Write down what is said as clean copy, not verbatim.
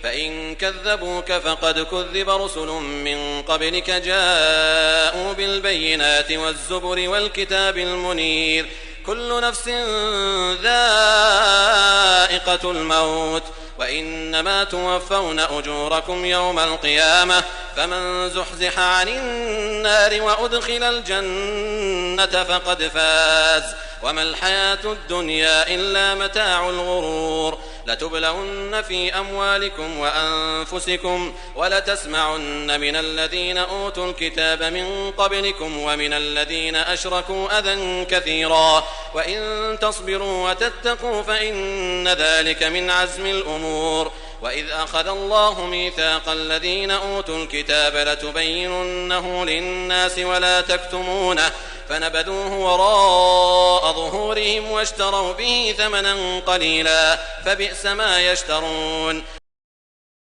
فإن كذبوك فقد كذب رسل من قبلك جاءوا بالبينات والزبر والكتاب المنير كل نفس ذائقة الموت وإنما توفون أجوركم يوم القيامة فمن زحزح عن النار وأدخل الجنة فقد فاز وما الحياة الدنيا إلا متاع الغرور لتبلون في أموالكم وأنفسكم ولتسمعن من الذين أوتوا الكتاب من قبلكم ومن الذين أشركوا أذى كثيرا وإن تصبروا وتتقوا فإن ذلك من عزم الأمور وإذ أخذ الله ميثاق الذين أوتوا الكتاب لتبيننه للناس ولا تكتمونه فنبذوه وراء ظهورهم واشتروا به ثمنا قليلا فبئس ما يشترون